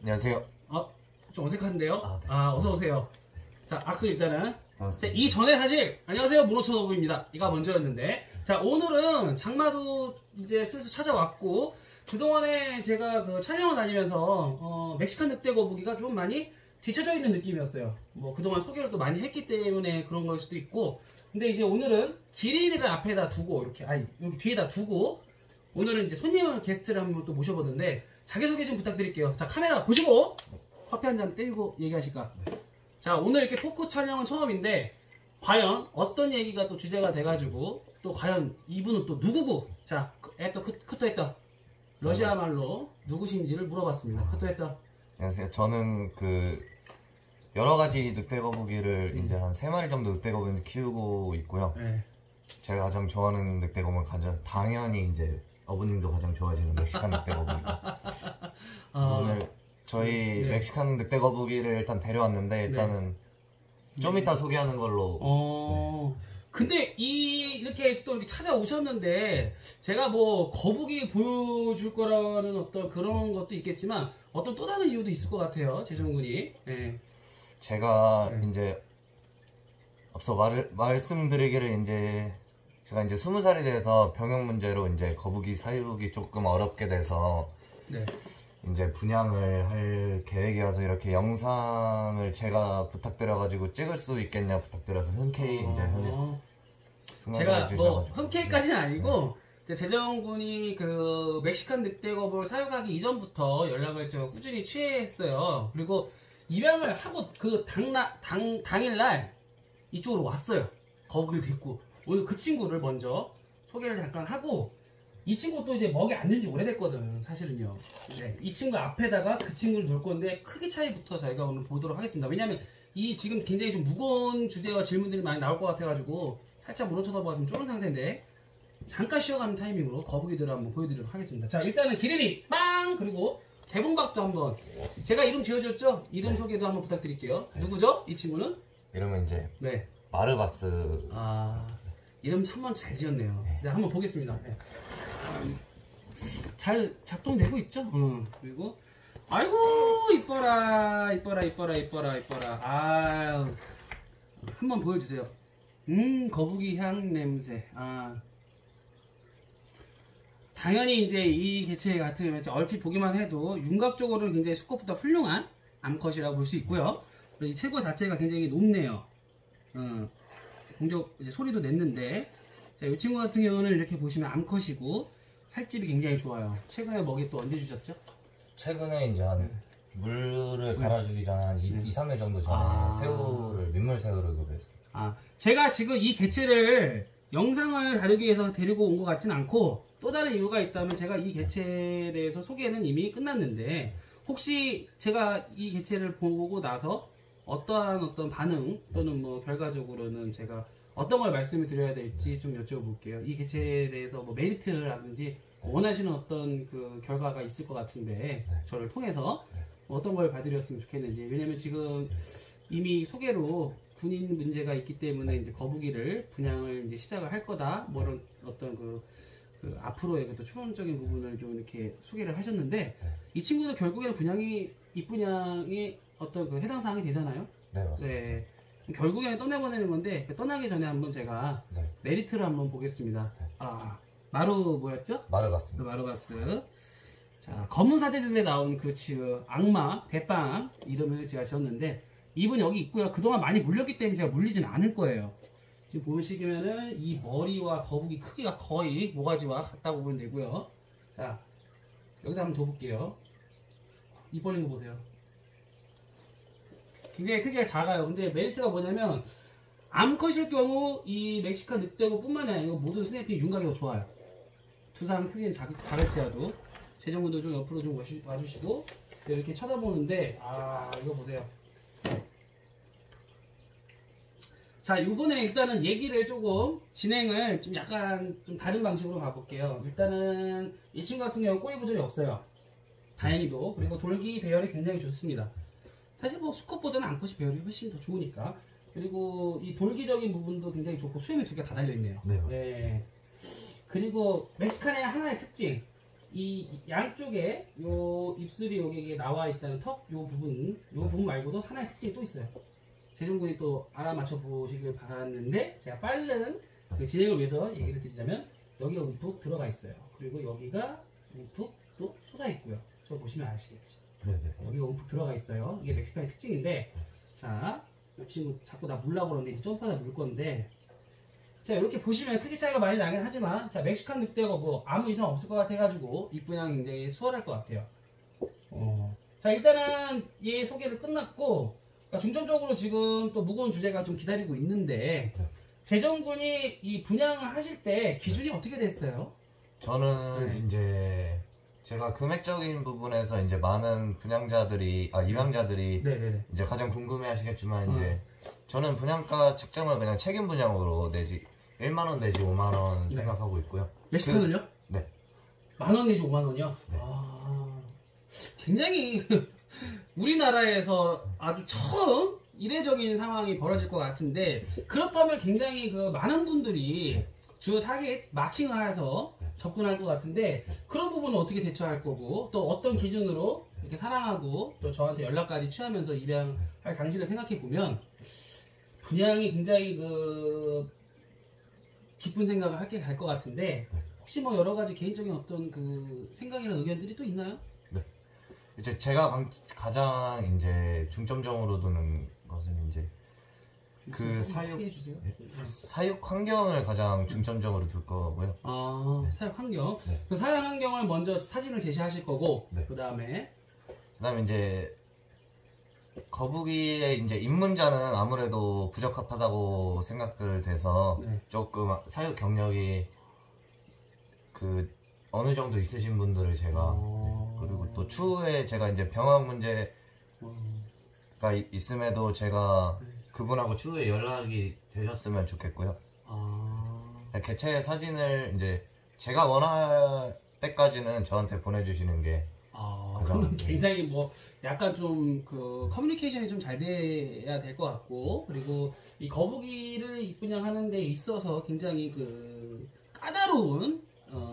안녕하세요. 좀 어색한데요? 네. 어서오세요. 자, 악수 일단은. 자, 이전에 사실, 안녕하세요, 모노천오브입니다. 이가 먼저였는데. 자, 오늘은 장마도 이제 슬슬 찾아왔고, 그동안에 제가 그 촬영을 다니면서, 멕시칸 늑대 거북이가 좀 많이 뒤쳐져 있는 느낌이었어요. 뭐, 그동안 소개를 또 많이 했기 때문에 그런 걸 수도 있고, 근데 이제 오늘은 기린이를 앞에다 두고, 이렇게, 여기 뒤에다 두고, 오늘은 이제 손님을 게스트를 한번 또 모셔보는데, 자기소개 좀 부탁드릴게요. 자, 카메라 보시고 커피 한 잔 때리고 얘기하실까? 자, 오늘 이렇게 토크 촬영은 처음인데 과연 어떤 얘기가 또 주제가 돼가지고 또 과연 이분은 또 누구고? 자, 크토에터 러시아 말로 누구신지를 물어봤습니다. 크토에터. 안녕하세요. 저는 여러 가지 늑대 거북이를 이제 한 3마리 정도 늑대 거북이를 키우고 있고요. 네. 제가 가장 좋아하는 늑대 거북이는 당연히 이제 어부님도 가장 좋아하시는 멕시칸 늑대 거북이. 오늘 저희 네. 멕시칸 늑대 거북이를 일단 데려왔는데 일단은 좀 이따 소개하는 걸로. 근데 이렇게 또 이렇게 찾아오셨는데 제가 뭐 거북이 보여줄 거라는 어떤 그런 것도 있겠지만 어떤 또 다른 이유도 있을 것 같아요, 재정군이. 네. 제가 이제 앞서 말씀드리기를 이제 제가 이제 20살이 돼서 병역 문제로 이제 거북이 사육이 조금 어렵게 돼서 이제 분양을 할 계획이어서 이렇게 영상을 제가 부탁드려가지고 찍을 수 있겠냐 부탁드려서 흔쾌히 이제 제가 뭐 흔쾌히까지는 아니고 재정군이 그 멕시칸 늑대거북을 사육하기 이전부터 연락을 저 꾸준히 취했어요. 그리고 입양을 하고 그 당일날 이쪽으로 왔어요. 거북이를 데리고. 오늘 그 친구를 먼저 소개를 잠깐 하고, 이 친구도 이제 먹이 안 든 지 오래됐거든, 사실은요. 네, 이 친구 앞에다가 그 친구를 놓을 건데, 크기 차이부터 저희가 오늘 보도록 하겠습니다. 왜냐면, 이 지금 굉장히 좀 무거운 주제와 질문들이 많이 나올 것 같아가지고, 살짝 물어 쳐다보가 좀 쫄은 상태인데, 잠깐 쉬어가는 타이밍으로 거북이들을 한번 보여드리도록 하겠습니다. 자, 일단은 기린이, 빵! 그리고 대봉박도 한번. 제가 이름 지어줬죠? 이름 소개도 한번 부탁드릴게요. 누구죠? 이 친구는? 이름은 이제 마르바스. 이름 한번 잘 지었네요. 네, 한번 보겠습니다. 네. 잘 작동되고 있죠? 그리고 아이고 이뻐라. 아유, 한번 보여주세요. 거북이 향 냄새. 당연히 이제 이 개체 같은 경우는 얼핏 보기만 해도 윤곽적으로는 굉장히 수컷보다 훌륭한 암컷이라고 볼 수 있고요. 그리고 이 체구 자체가 굉장히 높네요. 공격 이제 소리도 냈는데, 자, 이 친구 같은 경우는 이렇게 보시면 암컷이고 살집이 굉장히 좋아요. 최근에 먹이 또 언제 주셨죠? 최근에 이제 물을 갈아주기 전에 한 2-3일 정도 전에 민물 새우를 구매했어요. 제가 지금 이 개체를 영상을 다루기 위해서 데리고 온 것 같진 않고 또 다른 이유가 있다면 제가 이 개체에 대해서 소개는 이미 끝났는데, 혹시 제가 이 개체를 보고 나서 어떤 반응 또는 뭐 결과적으로는 제가 어떤 걸 말씀을 드려야 될지 좀 여쭤볼게요. 이 개체에 대해서 뭐 메리트라든지 원하시는 어떤 그 결과가 있을 것 같은데 저를 통해서 어떤 걸 봐드렸으면 좋겠는지. 왜냐면 지금 이미 소개로 군인 문제가 있기 때문에 이제 거북이를 분양을 이제 시작을 할 거다, 뭐 이런 어떤 그 앞으로의 또 추론적인 부분을 좀 이렇게 소개를 하셨는데, 이 친구도 결국에는 입분양이 어떤 그 해당 사항이 되잖아요. 네, 맞습니다. 네. 결국에는 떠내보내는 건데, 떠나기 전에 한번 제가 메리트를 한번 보겠습니다. 뭐였죠? 마르바스입니다. 마르바스. 자, 검은 사제들에 나온 그 악마 대빵 이름을 제가 지었는데, 이분 여기 있고요. 그동안 많이 물렸기 때문에 제가 물리진 않을 거예요. 지금 보시면은 이 머리와 거북이 크기가 거의 모가지와 같다고 보면 되고요. 자, 여기다 한번 더 볼게요. 입 벌린 거 보세요. 굉장히 크기가 작아요. 근데 메리트가 뭐냐면, 암컷일 경우 이 멕시칸 늑대고 뿐만이 아니고 모든 스냅핑 윤곽이 더 좋아요. 두상 크기는 작을지라도. 재정군도 좀 옆으로 좀 와주시고, 이렇게 쳐다보는데, 이거 보세요. 자, 요번에 일단은 얘기를 조금 진행을 좀 약간 좀 다른 방식으로 가볼게요. 일단은 이 친구 같은 경우는 꼬리 부전이 없어요. 다행히도. 그리고 돌기 배열이 굉장히 좋습니다. 사실 뭐 수컷보다는 암컷이 배열이 훨씬 더 좋으니까. 그리고 이 돌기적인 부분도 굉장히 좋고 수염이 2개 다 달려있네요. 네. 그리고 멕시칸의 하나의 특징. 이 양쪽에 요 입술이 여기 나와 있다는 턱 요 부분 말고도 하나의 특징이 또 있어요. 재정군이 또 알아맞혀 보시길 바랐는데 제가 빠른 그 진행을 위해서 얘기를 드리자면 여기가 움푹 들어가 있어요. 그리고 여기가 움푹 또 솟아 있고요. 저 보시면 아시겠지. 네네. 여기가 움푹 들어가 있어요. 이게 멕시칸의 특징인데, 자, 이 친구 자꾸 나 물라고 그러는데 이제 점프하다 물 건데, 자, 이렇게 보시면 크기 차이가 많이 나긴 하지만, 자, 멕시칸 늑대가 뭐 아무 이상 없을 것 같아가지고 입분양 굉장히 수월할 것 같아요. 자, 일단은 얘 소개를 끝났고, 그러니까 중점적으로 지금 또 무거운 주제가 좀 기다리고 있는데, 재정군이 이 분양을 하실 때 기준이 어떻게 됐어요? 저는 이제 제가 금액적인 부분에서 이제 많은 입양자들이 네네네. 이제 가장 궁금해하시겠지만 이제 저는 분양가 책정을 그냥 책임 분양으로 내지 1만 원 내지 5만 원 생각하고 있고요. 멕시칸을요? 네. 10,000원 내지 5만 원이요? 네. 아, 굉장히 우리나라에서 아주 처음 이례적인 상황이 벌어질 것 같은데, 그렇다면 굉장히 그 많은 분들이 주 타겟 마킹을 해서 접근할 것 같은데, 그런 부분은 어떻게 대처할 거고, 또 어떤 기준으로 이렇게 사랑하고 또 저한테 연락까지 취하면서 입양할 당신을 생각해 보면 분양이 굉장히 그 기쁜 생각을 하게 갈 것 같은데, 혹시 뭐 여러 가지 개인적인 어떤 그 생각이나 의견들이 또 있나요? 네. 이제 제가 가장 이제 중점적으로 두는 것은 이제 그 사육 환경을 가장 중점적으로 둘 거고요. 아, 네. 사육 환경. 네. 그 사육 환경을 먼저 사진을 제시하실 거고, 네. 그다음에 이제 거북이의 이제 입문자는 아무래도 부적합하다고 생각을 돼서 네. 조금 사육 경력이 그 어느 정도 있으신 분들을 제가 그리고 또 추후에 제가 이제 병원 문제가 있음에도 제가 그분하고 추후에 연락이 되셨으면 좋겠고요. 개체 사진을 이제 제가 원할 때까지는 저한테 보내주시는 게 그러면 굉장히 뭐 약간 좀 그 커뮤니케이션이 좀 잘 돼야 될 것 같고, 그리고 이 거북이를 입분양하는 데 있어서 굉장히 그 까다로운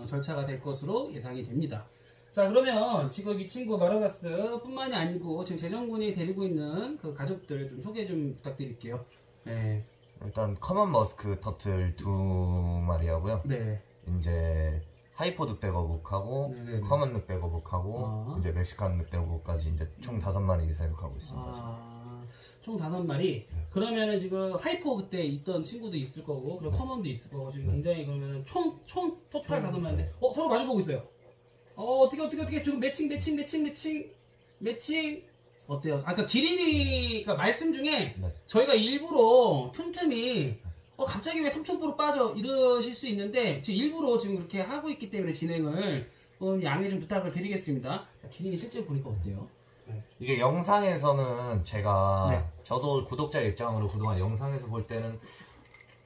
절차가 될 것으로 예상이 됩니다. 자, 그러면 지금 이 친구 마르바스 뿐만이 아니고 지금 재정군이 데리고 있는 그 가족들 좀 소개 좀 부탁드릴게요. 네. 일단 커먼 머스크 터틀 2마리하고요. 네. 이제 하이포 늑대 거북하고 커먼 늑대 거북하고 이제 멕시칸 늑대 거북까지 이제 총 5마리 사육하고 있습니다. 총 5마리. 그러면은 지금 하이포 그때 있던 친구도 있을 거고, 그리고 커먼도 있을 거고, 지금 굉장히 그러면은 총 토탈 5마리인데, 서로 마주보고 있어요. 어떻게 지금 매칭 어때요? 아까 기린이가 말씀 중에 저희가 일부러 틈틈이 갑자기 왜 3,000% 빠져 이러실 수 있는데, 지금 일부러 지금 그렇게 하고 있기 때문에 진행을 양해 좀 부탁을 드리겠습니다. 자, 기린이 실제 보니까 어때요? 이게 영상에서는 제가 저도 구독자 입장으로 그동안 영상에서 볼 때는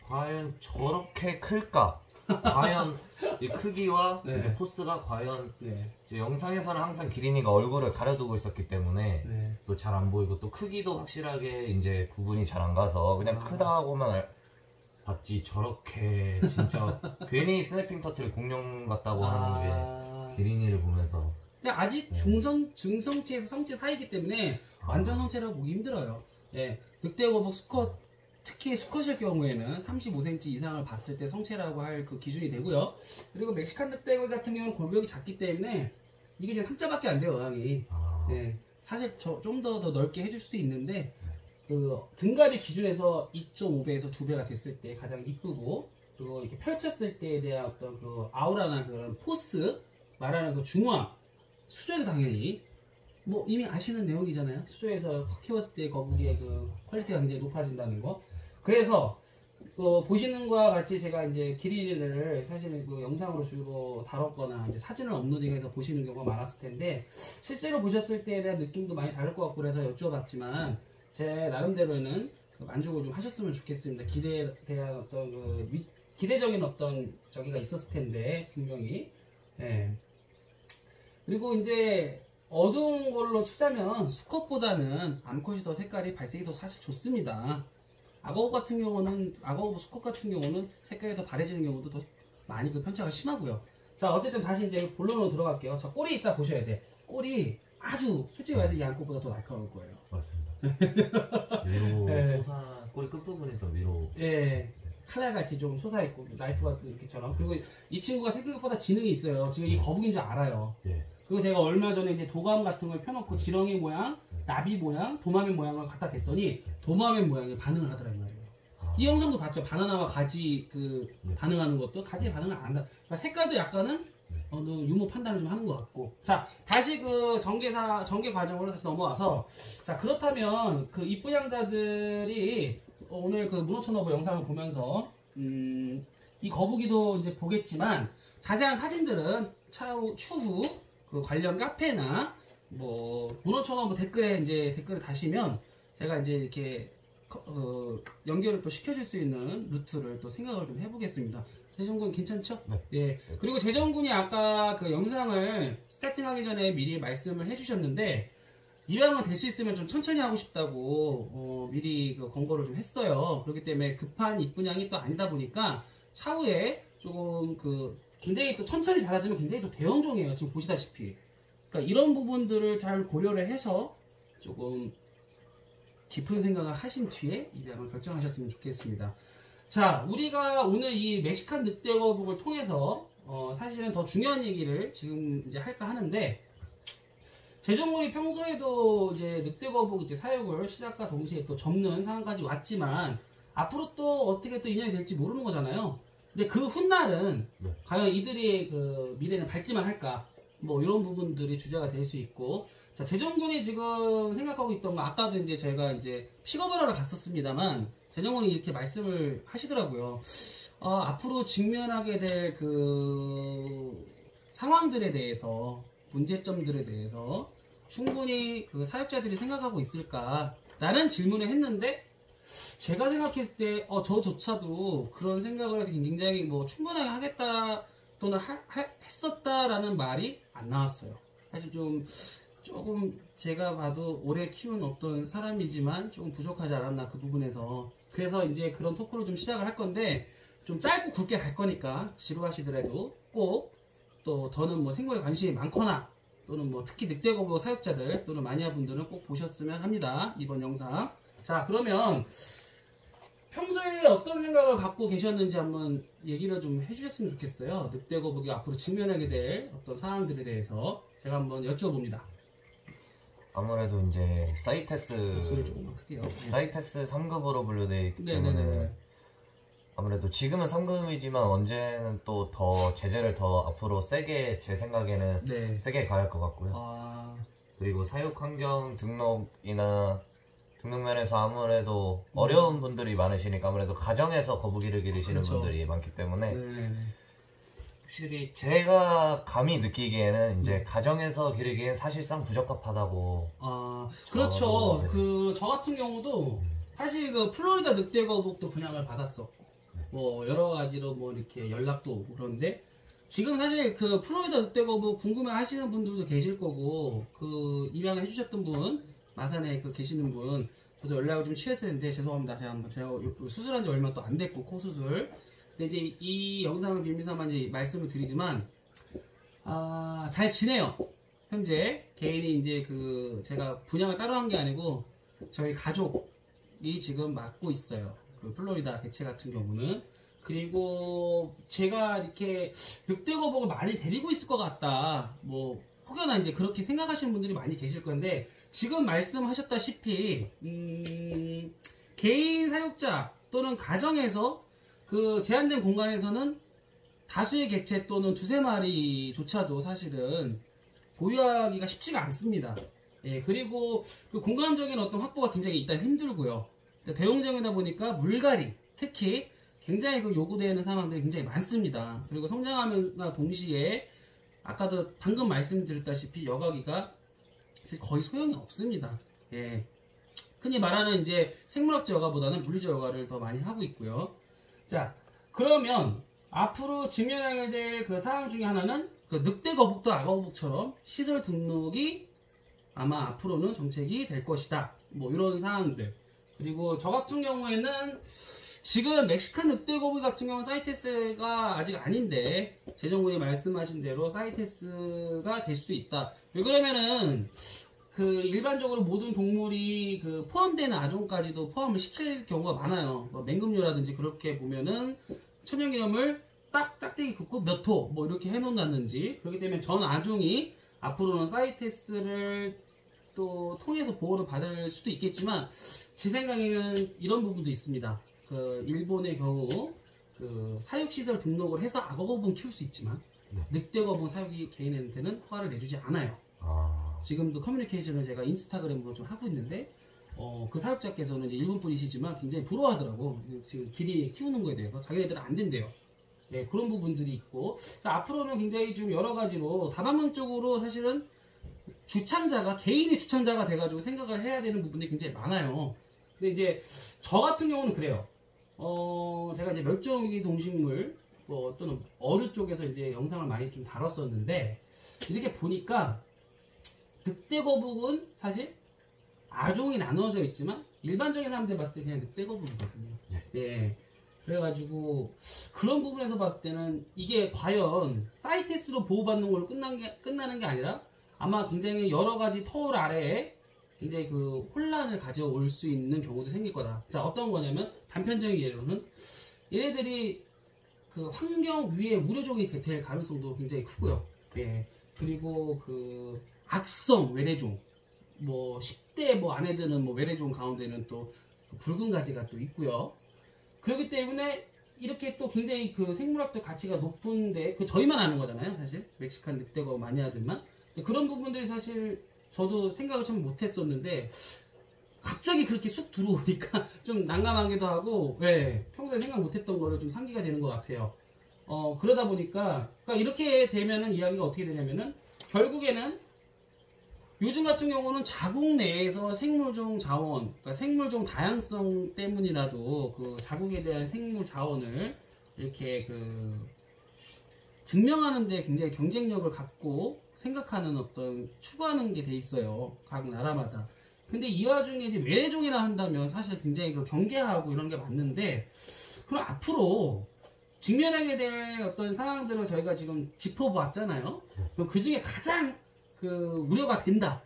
과연 저렇게 클까? 과연 이 크기와 이제 포스가 과연 이제 영상에서는 항상 기린이가 얼굴을 가려두고 있었기 때문에 또 잘 안 보이고 또 크기도 확실하게 이제 구분이 잘 안 가서 그냥 크다고만 봤지 저렇게 진짜 괜히 스냅핑 터틀 공룡 같다고 하는 게 기린이를 보면서 아직 중성체에서 성체 사이기 때문에 완전 성체라고 보기 힘들어요. 예, 늑대 거북 수컷, 특히 수컷일 경우에는 35cm 이상을 봤을 때 성체라고 할 그 기준이 되고요. 그리고 멕시칸 늑대 같은 경우는 골격이 작기 때문에 이게 지금 3자밖에 안 돼요, 어항이. 예, 사실 좀 더 넓게 해줄 수도 있는데 그 등갈이 기준에서 2.5배에서 2배가 됐을 때 가장 이쁘고, 그리고 이렇게 펼쳤을 때에 대한 어떤 그 아우라나 그런 포스, 말하는 그 중후함, 수조에서 당연히 뭐 이미 아시는 내용이잖아요. 수조에서 키웠을 때 거북이의 그 퀄리티가 굉장히 높아진다는 거. 그래서 보시는 것과 같이 제가 이제 기린이를 사실은 그 영상으로 주로 다뤘거나 이제 사진을 업로딩해서 보시는 경우가 많았을 텐데, 실제로 보셨을 때에 대한 느낌도 많이 다를 것 같고 그래서 여쭤봤지만 제 나름대로는 만족을 좀 하셨으면 좋겠습니다. 기대에 대한 어떤 그 기대적인 어떤 저기가 있었을 텐데 분명히. 네. 그리고 이제 어두운 걸로 치자면 수컷보다는 암컷이 더 색깔이 발색이 더 사실 좋습니다. 악어우 수컷 같은 경우는 색깔이 더 바래지는 경우도 더 많이 그 편차가 심하고요. 자, 어쨌든 다시 이제 본론으로 들어갈게요. 자, 꼬리 이따 보셔야 돼. 꼬리 아주 솔직히 말해서 이 안꽃보다 더 날카로울 거예요. 맞습니다. 위로 솟아 꼬리 끝부분이 더 위로. 예. 칼날같이 좀 솟아있고 나이프가 이렇게처럼. 그리고 이 친구가 생각보다 지능이 있어요. 지금 이 거북인 줄 알아요. 예. 그리고 제가 얼마 전에 이제 도감 같은 걸 펴놓고 지렁이 모양, 나비 모양, 도마뱀 모양을 갖다 댔더니 도마뱀 모양에 반응을 하더라 이 말이에요. 이 영상도 봤죠. 바나나와 가지 반응하는 것도 가지에 반응을 안 한다. 그러니까 색깔도 약간은 유무 판단을 좀 하는 것 같고. 자, 다시 그 전개 과정으로 다시 넘어와서, 자, 그렇다면 그 입분양자들이 오늘 그 문어천어부 영상을 보면서 이 거북이도 이제 보겠지만 자세한 사진들은 추후 그 관련 카페나 뭐 문어천어부 댓글에 이제 댓글을 다시면 제가 이제 이렇게 연결을 또 시켜줄 수 있는 루트를 또 생각을 좀 해보겠습니다. 재정군 괜찮죠? 네. 예. 그리고 재정군이 아까 그 영상을 스타팅하기 전에 미리 말씀을 해주셨는데 입양은 될 수 있으면 좀 천천히 하고 싶다고 미리 그 권고를 좀 했어요. 그렇기 때문에 급한 입분양이 또 아니다 보니까 차후에 조금 굉장히 또 천천히 자라지면 굉장히 또 대형종이에요. 지금 보시다시피. 그러니까 이런 부분들을 잘 고려를 해서 조금 깊은 생각을 하신 뒤에 입양을 결정하셨으면 좋겠습니다. 자, 우리가 오늘 이 멕시칸 늑대거북을 통해서 사실은 더 중요한 얘기를 지금 이제 할까 하는데, 재정군이 평소에도 이제 늑대거북 이제 사육을 시작과 동시에 또 접는 상황까지 왔지만 앞으로 또 어떻게 또 인연이 될지 모르는 거잖아요. 근데 그 훗날은 과연 이들이 그 미래는 밝기만 할까? 뭐 이런 부분들이 주제가 될 수 있고, 자, 재정군이 지금 생각하고 있던 거 아까도 이제 저희가 이제 픽업을 하러 갔었습니다만 재정군이 이렇게 말씀을 하시더라고요. 앞으로 직면하게 될 그 상황들에 대해서, 문제점들에 대해서 충분히 그 사육자들이 생각하고 있을까라는 질문을 했는데, 제가 생각했을 때 저조차도 그런 생각을 굉장히 뭐 충분하게 하겠다 또는 했었다라는 말이 안 나왔어요. 사실 조금 제가 봐도 오래 키운 어떤 사람이지만 조금 부족하지 않았나 그 부분에서. 그래서 이제 그런 토크를 좀 시작을 할 건데, 좀 짧고 굵게 갈 거니까 지루하시더라도 꼭 또 더는 뭐 생물에 관심이 많거나 또는 뭐 특히 늑대거북 사육자들 또는 마니아분들은 꼭 보셨으면 합니다. 이번 영상. 자, 그러면 평소에 어떤 생각을 갖고 계셨는지 한번 얘기를 좀 해주셨으면 좋겠어요. 늑대거북이 앞으로 직면하게 될 어떤 상황들에 대해서 제가 한번 여쭤봅니다. 아무래도 이제 사이테스 3급으로 분류되어 있기 때문에 아무래도 지금은 3급이지만 언제는 또 더 제재를 더 앞으로 세게, 제 생각에는 세게 가할 것 같고요. 그리고 사육 환경 등록이나 등록 면에서 아무래도 어려운 분들이 많으시니까 아무래도 가정에서 거북이를 기르시는 분들이 많기 때문에 확실히 제가 감히 느끼기에는 이제 가정에서 기르기엔 사실상 부적합하다고. 그렇죠. 저 같은 경우도 사실 그 플로리다 늑대거북도 분양을 받았었고 뭐 여러 가지로 뭐 이렇게 연락도 오고 그런데, 지금 사실 그 플로리다 늑대거북 궁금해 하시는 분들도 계실 거고, 그 입양을 해주셨던 분, 마산에 그 계시는 분, 저도 연락을 좀 취했었는데 죄송합니다. 제가 수술한 지 얼마 또 안 됐고, 코 수술. 근데 이제 이 영상을 빌미삼아 이제 말씀을 드리지만, 잘 지내요. 현재 개인이 이제 제가 분양을 따로 한 게 아니고 저희 가족이 지금 맡고 있어요. 그 플로리다 개체 같은 경우는. 그리고 제가 이렇게 늑대거북을 많이 데리고 있을 것 같다, 뭐 혹여나 이제 그렇게 생각하시는 분들이 많이 계실 건데, 지금 말씀하셨다시피 개인 사육자 또는 가정에서 그 제한된 공간에서는 다수의 개체 또는 두세 마리조차도 사실은 보유하기가 쉽지가 않습니다. 그리고 그 공간적인 어떤 확보가 굉장히 일단 힘들고요. 대용종이다 보니까 물갈이 특히 굉장히 요구되는 상황들이 굉장히 많습니다. 그리고 성장하면서 동시에 아까도 방금 말씀드렸다시피 여과기가 거의 소용이 없습니다. 흔히 말하는 이제 생물학적 여과보다는 물리적 여과를 더 많이 하고 있고요. 자, 그러면 앞으로 직면하게 될 그 상황 중에 하나는 그 늑대거북도 악어거북처럼 시설 등록이 아마 앞으로는 정책이 될 것이다. 뭐 이런 상황들. 그리고 저 같은 경우에는 지금 멕시칸 늑대거북이 같은 경우는 사이테스가 아직 아닌데 재정군이 말씀하신 대로 사이테스가 될 수도 있다. 왜 그러면은 그 일반적으로 모든 동물이 그 포함되는 아종까지도 포함을 시킬 경우가 많아요. 뭐 맹금류라든지 그렇게 보면은 천연기념을 딱 짝대기 긋고 몇 호 뭐 이렇게 해놓는다든지 그렇기 때문에 전 아종이 앞으로는 사이테스를 또 통해서 보호를 받을 수도 있겠지만 제 생각에는 이런 부분도 있습니다. 그 일본의 경우 그 사육시설 등록을 해서 악어거북은 키울 수 있지만 네. 늑대거북 사육이 개인한테는 허가를 내주지 않아요. 지금도 커뮤니케이션을 제가 인스타그램으로 좀 하고 있는데 그 사육자께서는 이제 일본 분이시지만 굉장히 부러워하더라고. 지금 길이 키우는 거에 대해서 자기네들은 안 된대요. 네, 그런 부분들이 있고 앞으로는 굉장히 좀 여러 가지로 다반면적으로 사실은 주창자가 개인의 주창자가 돼가지고 생각을 해야 되는 부분이 굉장히 많아요. 근데 이제 저 같은 경우는 그래요. 제가 이제 멸종위기 동식물 또는 어류 쪽에서 이제 영상을 많이 좀 다뤘었는데 이렇게 보니까 늑대거북은 사실 아종이 나눠져 있지만 일반적인 사람들 봤을 때 그냥 늑대거북이거든요. 네. 그래가지고 그런 부분에서 봤을 때는 이게 과연 사이테스로 보호받는 걸로 끝나는 게 아니라 아마 굉장히 여러 가지 터울 아래에 굉장히 그 혼란을 가져올 수 있는 경우도 생길 거다. 자, 어떤 거냐면 단편적인 예로는 얘네들이 그 환경 위에 우려종이 될 가능성도 굉장히 크고요. 예. 그리고 그 악성 외래종 뭐 10대 뭐 안에 드는 뭐 외래종 가운데는 또 붉은 가지가 또 있고요. 그렇기 때문에 이렇게 또 굉장히 그 생물학적 가치가 높은데 그 저희만 아는 거잖아요, 사실 멕시칸 늑대거 마니아들만. 그런 부분들이 사실 저도 생각을 참 못했었는데 갑자기 그렇게 쑥 들어오니까 좀 난감하기도 하고, 네, 평소에 생각 못했던 거를 좀 상기가 되는 것 같아요. 그러다 보니까 그러니까 이렇게 되면은 이야기가 어떻게 되냐면은 결국에는 요즘 같은 경우는 자국 내에서 생물종 자원, 그러니까 생물종 다양성 때문이라도 그 자국에 대한 생물 자원을 이렇게 그 증명하는데 굉장히 경쟁력을 갖고 생각하는 어떤 추구하는 게 돼 있어요. 각 나라마다. 근데 이 와중에 이제 외래종이라 한다면 사실 굉장히 그 경계하고 이런 게 맞는데 그럼 앞으로 직면하게 될 어떤 상황들을 저희가 지금 짚어보았잖아요. 그럼 그 중에 가장 그 우려가 된다.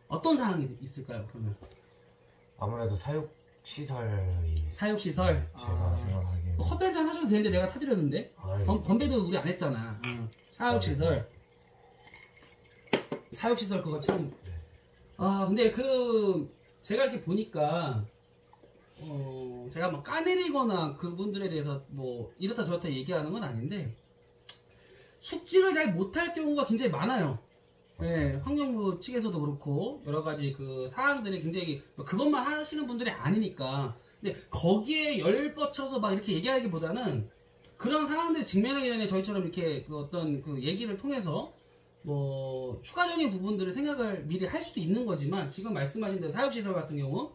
어떤 상황이 있을까요? 그러면 아무래도 사육시설이 사육시설. 제가 생각하기에 커피 한잔 하셔도 되는데 내가 타드렸는데 건배도 우리 안 했잖아. 사육시설. 사육시설 그거 참. 근데 그 제가 이렇게 보니까 제가 뭐 까내리거나 그분들에 대해서 뭐 이렇다 저렇다 얘기하는 건 아닌데 숙지를 잘 못할 경우가 굉장히 많아요. 네, 환경부 측에서도 그렇고 여러 가지 그 사항들이 굉장히 그것만 하시는 분들이 아니니까. 근데 거기에 열 뻗쳐서 막 이렇게 얘기하기보다는 그런 상황들이 직면하기 전에 저희처럼 이렇게 그 어떤 그 얘기를 통해서 뭐 추가적인 부분들을 생각을 미리 할 수도 있는 거지만 지금 말씀하신 대로 사육시설 같은 경우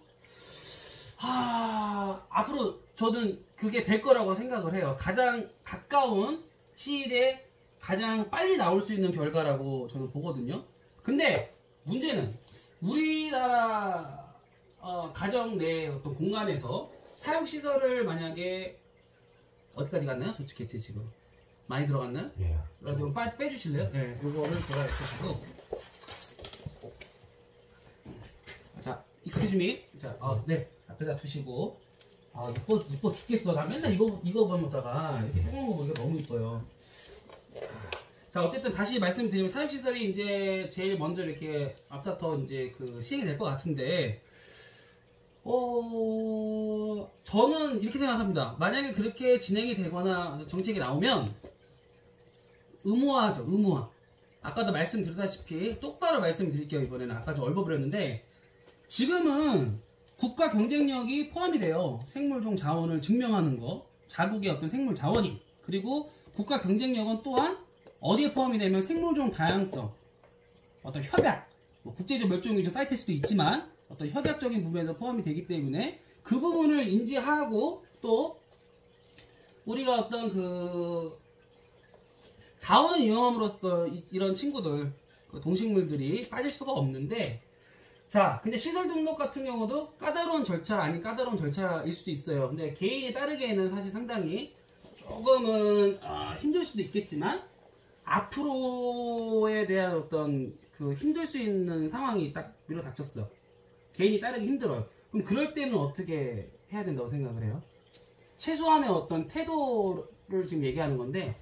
앞으로 저는 그게 될 거라고 생각을 해요. 가장 가까운 시일에 가장 빨리 나올 수 있는 결과라고 저는 보거든요. 근데 문제는 우리나라 가정 내 어떤 공간에서 사육시설을 만약에 어디까지 갔나요? 저쪽 개체 지금 많이 들어갔나요? 예. 좀 빼주실래요? 네, 이거를 제가 주시고. 자, excuse me. 자, 네, 앞에다 두시고. 이뻐 죽겠어. 나 맨날 이거 보다가 이렇게 조그만 거 보니까 너무 이뻐요. 자, 어쨌든 다시 말씀드리면 사육시설이 이제 제일 먼저 이렇게 앞다퉈 이제 그 시행이 될 것 같은데, 저는 이렇게 생각합니다. 만약에 그렇게 진행이 되거나 정책이 나오면 의무화하죠, 의무화. 아까도 말씀드렸다시피 똑바로 말씀드릴게요. 이번에는 아까 좀 얼버무렸는데 지금은 국가 경쟁력이 포함이 돼요. 생물종 자원을 증명하는 거, 자국의 어떤 생물 자원이. 그리고 국가 경쟁력은 또한 어디에 포함이 되면 생물종 다양성, 어떤 협약, 뭐 국제적 멸종위기 사이테스도 있지만 어떤 협약적인 부분에서 포함이 되기 때문에 그 부분을 인지하고 또 우리가 어떤 그 자원을 이용함으로써 이런 친구들, 그 동식물들이 빠질 수가 없는데 자, 근데 시설 등록 같은 경우도 까다로운 절차 아닌 까다로운 절차일 수도 있어요. 근데 개인이 따르기에는 사실 상당히 조금은 힘들 수도 있겠지만 앞으로에 대한 어떤 그 힘들 수 있는 상황이 딱 밀어닥쳤어. 개인이 따르기 힘들어요. 그럼 그럴 때는 어떻게 해야 된다고 생각을 해요? 최소한의 어떤 태도를 지금 얘기하는 건데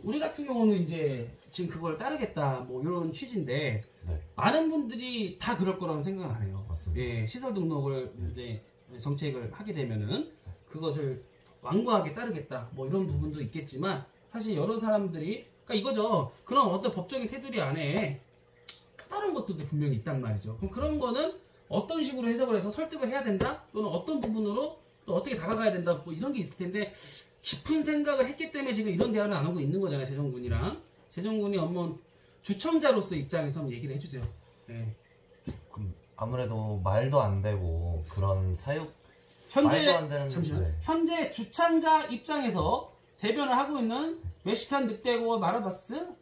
우리 같은 경우는 이제 지금 그걸 따르겠다 뭐 이런 취지인데 네. 많은 분들이 다 그럴 거라고 생각을 안 해요. 맞습니다. 예, 시설 등록을 이제 정책을 하게 되면은 그것을 완고하게 따르겠다 뭐 이런 부분도 있겠지만 사실 여러 사람들이 그러니까 이거죠. 그런 어떤 법적인 테두리 안에 다른 것들도 분명히 있단 말이죠. 그럼 그런 거는 어떤 식으로 해석을 해서 설득을 해야 된다 또는 어떤 부분으로 또 어떻게 다가가야 된다 뭐 이런 게 있을 텐데 깊은 생각을 했기 때문에 지금 이런 대화를 안 하고 있는 거잖아요. 재정군이랑 재정군이 업무 주청자로서 입장에서 한번 얘기를 해주세요. 네. 그럼 아무래도 말도 안 되고 그런 사육 현재 말도 안 되는 잠시만 네. 현재 주창자 입장에서 대변을 하고 있는 멕시칸 늑대고 마라바스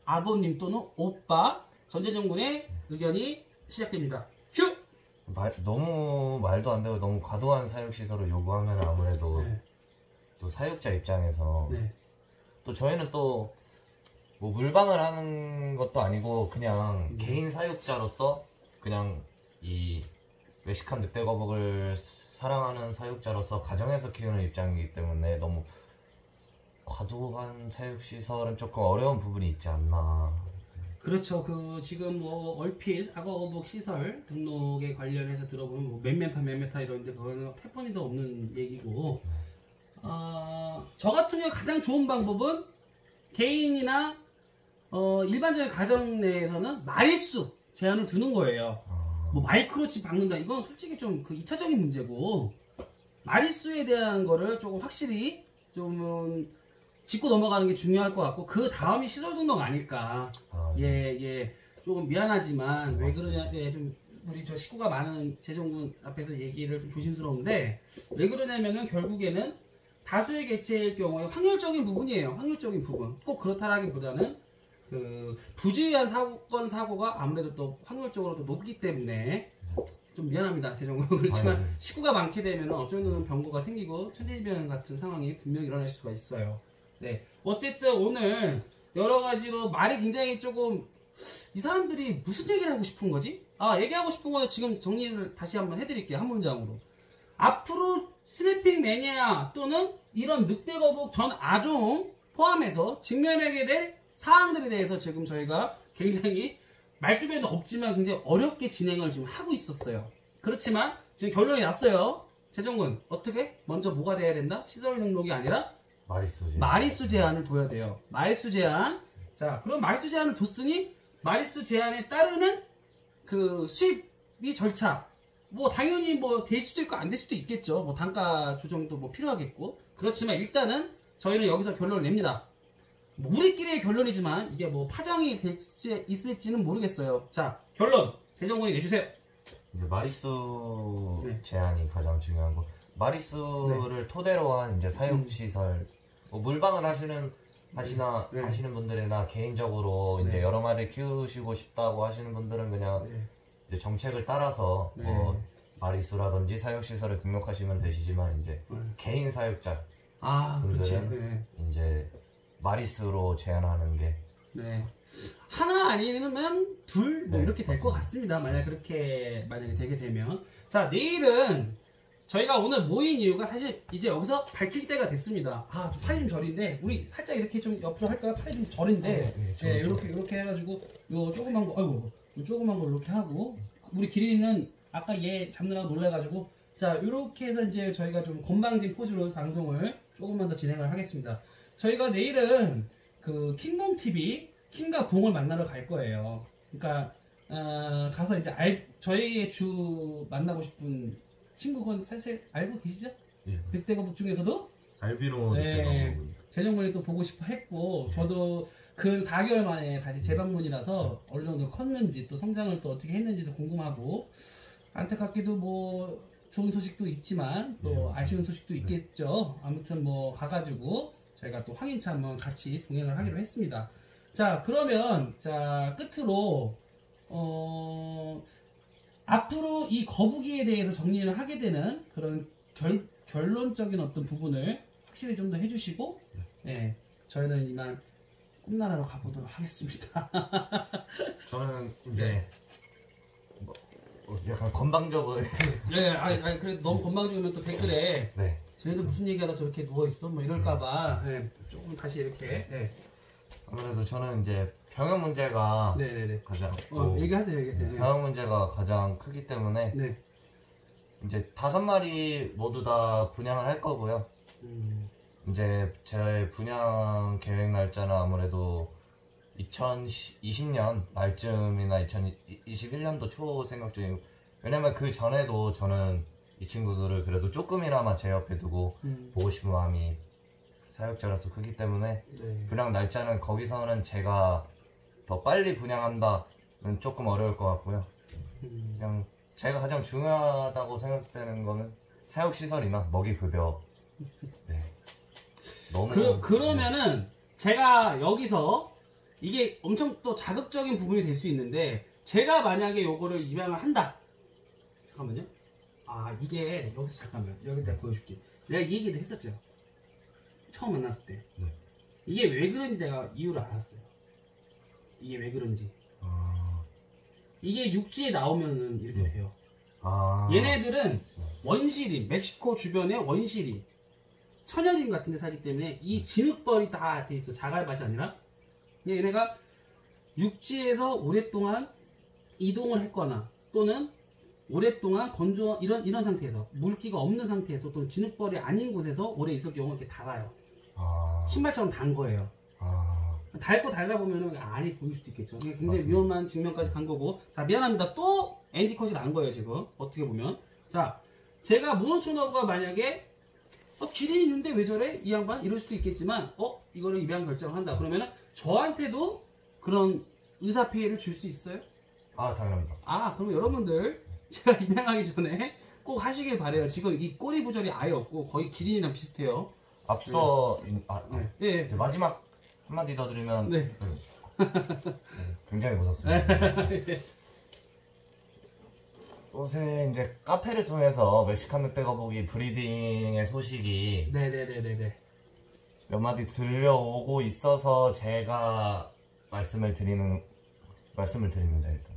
아버님 또는 오빠 전재정군의 의견이 시작됩니다. 큐! 너무 말도 안 되고 너무 과도한 사육시설을 요구하면 아무래도 네. 또 사육자 입장에서 네. 또 저희는 또 뭐 물방을 하는 것도 아니고 그냥 개인 사육자로서 그냥 이 멕시칸 늑대거북을 사랑하는 사육자로서 가정에서 키우는 입장이기 때문에 너무 과도한 사육시설은 조금 어려운 부분이 있지 않나. 그렇죠. 그 지금 뭐 얼핏 악어거북 시설 등록에 관련해서 들어보면 뭐 몇 메타 이러는데 그거는 태포니도 없는 얘기고 저 같은 경우 가장 좋은 방법은 개인이나 일반적인 가정 내에서는 마리수 제한을 두는 거예요. 뭐 마이크로칩 박는다 이건 솔직히 좀 그 2차적인 문제고 마리수에 대한 거를 조금 확실히 좀 짚고 넘어가는 게 중요할 것 같고 그 다음이 시설 등록 아닐까. 예. 조금 미안하지만 왜 그러냐 좀 우리 저 식구가 많은 재정군 앞에서 얘기를 좀 조심스러운데 왜 그러냐면은 결국에는 다수의 개체일 경우에 확률적인 부분이에요. 확률적인 부분. 꼭 그렇다라기보다는 그 부주의한 사고가 아무래도 또 확률적으로 더 높기 때문에 좀 미안합니다. 재정군 그렇지만 식구가 많게 되면 어쩔 수 없는 병고가 생기고 천재지변 같은 상황이 분명히 일어날 수가 있어요. 네. 어쨌든 오늘 여러 가지로 말이 굉장히 조금 이 사람들이 무슨 얘기를 하고 싶은 거지? 얘기하고 싶은 거는 지금 정리를 다시 한번 해드릴게요. 한 문장으로. 앞으로 스냅핑 매니아 또는 이런 늑대거북 전 아종 포함해서 직면하게 될 사항들에 대해서 지금 저희가 굉장히 말주변도 없지만 굉장히 어렵게 진행을 지금 하고 있었어요. 그렇지만 지금 결론이 났어요. 재정군 어떻게? 먼저 뭐가 돼야 된다? 시설 등록이 아니라 마리수 제한을 둬야 돼요. 마리수 제한. 자, 그럼 마리수 제한을 뒀으니 마리수 제한에 따르는 그 수입이 절차. 뭐 당연히 뭐 될 수도 있고 안 될 수도 있겠죠. 뭐 단가 조정도 뭐 필요하겠고. 그렇지만 일단은 저희는 여기서 결론을 냅니다. 뭐 우리끼리의 결론이지만 이게 뭐 파장이 될 수 있을지는 모르겠어요. 자, 결론 재정군이 내주세요. 이제 마리수 제한이 가장 중요한 거. 마리수를 토대로 한 이제 사육시설, 뭐 물방을 하시는 분들이나 개인적으로 이제 여러 마리 키우시고 싶다고 하시는 분들은 그냥 이제 정책을 따라서 뭐 마리수라든지 사육시설을 등록하시면 되시지만 이제 개인 사육자 분들은 이제 마리수로 제한하는 게 하나 아니면 둘 뭐 이렇게 될 것 같습니다. 만약에 되게 되면 자 내일은 저희가 오늘 모인 이유가 사실 이제 여기서 밝힐 때가 됐습니다. 팔이 좀 저린데 우리 살짝 이렇게 좀 옆으로 할까요? 팔이 좀 저린데 이렇게 해가지고 요 조그만 거 요 조그만 거 이렇게 하고 우리 기린이는 아까 얘 잡느라고 놀라가지고 자 이렇게 해서 이제 저희가 좀 건방진 포즈로 방송을 조금만 더 진행을 하겠습니다. 저희가 내일은 그 킹덤 TV 킹과 봉을 만나러 갈 거예요. 그러니까 가서 이제 저희의 주 만나고 싶은 친구건 사실 알고 계시죠? 늑대거북 중에서도 알비노 재정군이 또 보고 싶어 했고 저도 근 4개월 만에 다시 재방문이라서 어느 정도 컸는지 또 성장을 또 어떻게 했는지도 궁금하고 안타깝게도 뭐 좋은 소식도 있지만 또 아쉬운 소식도 있겠죠. 아무튼 뭐 가가지고 저희가 또 확인차 한번 같이 동행을 하기로 했습니다. 자 그러면 자 끝으로 앞으로 이 거북이에 대해서 정리를 하게 되는 그런 결론적인 어떤 부분을 확실히 좀 더 해주시고, 네, 저희는 이만 꿈나라로 가보도록 하겠습니다. 저는 이제 뭐 약간 건방져버려. 네, 아니 그래 너무 건방지면 또 댓글에 네. 쟤네들 무슨 얘기하다 저렇게 누워 있어, 뭐 이럴까봐 네, 조금 다시 이렇게. 네. 아무래도 저는 이제 병역 문제가 네네네. 가장 얘기하세요. 네. 병역 문제가 가장 크기 때문에 네. 이제 5마리 모두 다 분양을 할 거고요. 이제 제 분양 계획 날짜는 아무래도 2020년 말쯤이나 2021년도 초 생각 중이고, 왜냐면 그 전에도 저는 이 친구들을 그래도 조금이나마 제 옆에 두고 보고 싶은 마음이 사육자로서 크기 때문에 네. 분양 날짜는 거기서는 제가 더 빨리 분양한다는 조금 어려울 것 같고요. 그냥 제가 가장 중요하다고 생각되는 거는 사육시설이나 먹이급여. 네. 너무 그러면은 제가 여기서 이게 엄청 또 자극적인 부분이 될 수 있는데, 제가 만약에 요거를 입양을 한다. 잠깐만요. 아, 이게 여기서 잠깐만. 여기 내가 보여줄게. 내가 이 얘기를 했었죠. 처음 만났을 때. 네. 이게 왜 그런지 내가 이유를 알았어요. 이게 왜 그런지. 이게 육지에 나오면은 이렇게 돼요. 얘네들은 원시림, 멕시코 주변에 원시림, 천연림 같은 데 살기 때문에 이 진흙벌이 다 돼 있어. 자갈밭이 아니라. 얘네가 육지에서 오랫동안 이동을 했거나, 또는 오랫동안 건조, 이런 상태에서, 물기가 없는 상태에서, 또는 진흙벌이 아닌 곳에서 오래 있을 경우는 이렇게 닳아요. 신발처럼 단 거예요. 닳고 닳다 보면은 안이 보일 수도 있겠죠. 굉장히 맞습니다. 위험한 직면까지 간 거고. 자, 미안합니다. 또 NG컷이 난 거예요, 지금. 어떻게 보면. 자, 제가 문어촌어가 만약에 기린이 있는데 왜 저래? 이 양반? 이럴 수도 있겠지만, 이거를 입양 결정을 한다. 그러면은 저한테도 그런 의사피해를 줄 수 있어요? 당연합니다. 그러면 여러분들, 제가 입양하기 전에 꼭 하시길 바래요. 지금 이 꼬리 부절이 아예 없고 거의 기린이랑 비슷해요. 앞서 네. 이제 마지막 한마디 더 드리면 네. 굉장히 무섭습니다. 요새 이제 카페를 통해서 멕시칸 늑대거북이 브리딩의 소식이 네네네네. 몇 마디 들려오고 있어서 제가 말씀을 드립니다. 일단.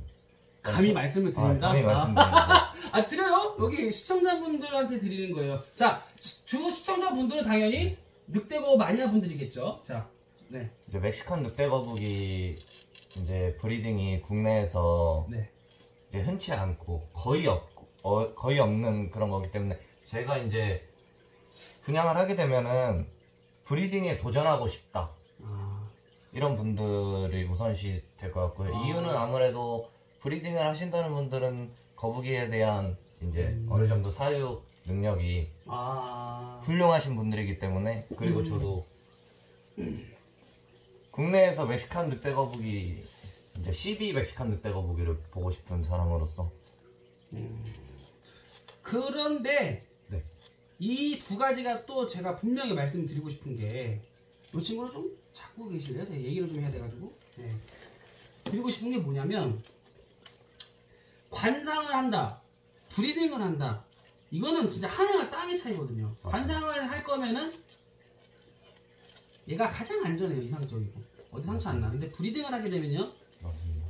감히 말씀을 드립니다. 감히 말씀드립니다. 드려요? 여기 시청자분들한테 드리는 거예요. 자, 주 시청자분들은 당연히 늑대거 마니아 분들이겠죠. 자, 네. 이제 멕시칸 늑대거북이 이제 브리딩이 국내에서 네. 이제 흔치 않고 거의 없는 그런 거기 때문에 제가 이제 분양을 하게 되면은 브리딩에 도전하고 싶다. 이런 분들이 우선시 될 것 같고요. 이유는 아무래도 브리딩을 하신다는 분들은 거북이에 대한 이제 어느 정도 사육 능력이 훌륭하신 분들이기 때문에, 그리고 저도 국내에서 멕시칸 늑대거북이 이제 12 멕시칸 늑대거북이를 보고 싶은 사람으로서. 그런데 네. 이 두 가지가 또 제가 분명히 말씀드리고 싶은 게, 이 친구를 좀 찾고 계실래요? 제가 얘기를 좀 해야 돼가지고. 네. 드리고 싶은 게 뭐냐면, 관상을 한다, 브리딩을 한다, 이거는 진짜 하늘과 땅의 차이거든요. 관상을 할 거면은 얘가 가장 안전해요. 이상적이고 어디 상처 안 나. 근데 브리딩을 하게 되면요, 맞습니다.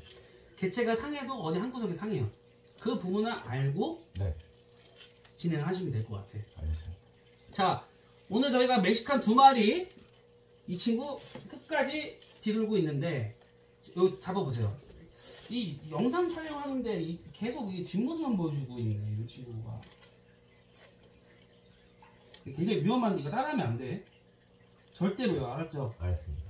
개체가 상해도 어디 한 구석에 상해요. 그 부분을 알고 진행을 하시면 될 것 같아요. 알겠습니다. 자, 오늘 저희가 멕시칸 2마리, 이 친구 끝까지 뒤돌고 있는데, 여기 잡아보세요. 이 영상 촬영하는데 계속 이 뒷모습만 보여주고 있네, 이 친구가. 굉장히 위험한, 이거 따라하면 안 돼. 절대로요, 알았죠? 알겠습니다.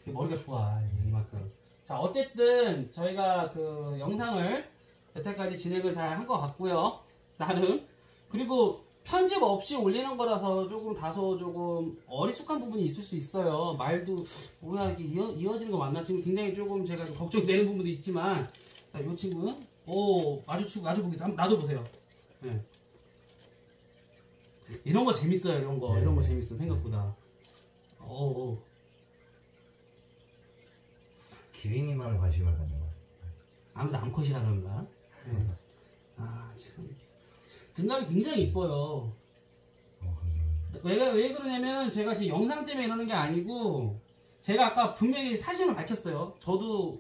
머리가 좋아, 이만큼. 자, 어쨌든 저희가 그 영상을 여태까지 진행을 잘 한 것 같고요, 나름. 그리고 편집 없이 올리는 거라서 다소 조금 어리숙한 부분이 있을 수 있어요. 말도 뭐야 이게 이어지는 거 맞나? 지금 굉장히 조금 제가 좀 걱정되는 부분도 있지만, 자, 이 친구는 마주 보겠어요. 나도 보세요. 네. 이런 거 재밌어요. 이런 거 재밌어 생각보다. 기린이만 관심을 갖는 것 같습니다. 아무도 암컷이라 그런가? 아, 참. 등갑이 굉장히 이뻐요. 왜 그러냐면 제가 지금 영상 때문에 이러는 게 아니고 제가 아까 분명히 사실을 밝혔어요. 저도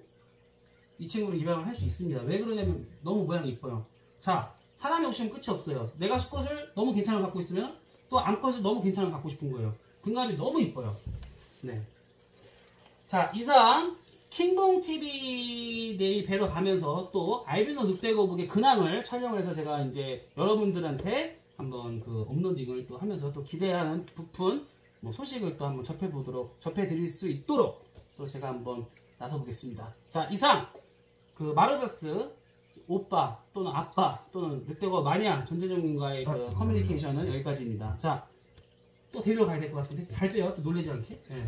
이 친구를 입양을 할 수 있습니다. 왜 그러냐면 너무 모양이 이뻐요. 자, 사람의 욕심은 끝이 없어요. 내가 수컷을 너무 괜찮은 걸 갖고 있으면 또 암컷을 너무 괜찮은 걸 갖고 싶은 거예요. 등갑이 너무 이뻐요. 네. 자, 이상 킹봉TV 내일 뵈러 가면서 또 알비노 늑대거북의 근황을 촬영을 해서 제가 이제 여러분들한테 한번 그 업로딩을 또 하면서 또 기대하는 부푼 뭐 소식을 또 한번 접해드릴 수 있도록 또 제가 한번 나서보겠습니다. 자, 이상 그 마르베스 오빠 또는 아빠 또는 늑대거 마냥 전재정님과의 그 커뮤니케이션은 여기까지입니다. 자, 또 데리러 가야 될 것 같은데 잘 빼요. 또 놀라지 않게. 네.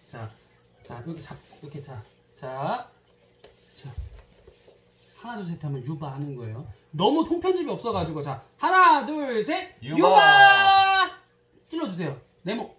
자, 이렇게 자, 하나, 둘, 셋 하면 유바 하는 거예요. 너무 통편집이 없어가지고, 자, 하나, 둘, 셋, 유바! 찔러주세요. 네모.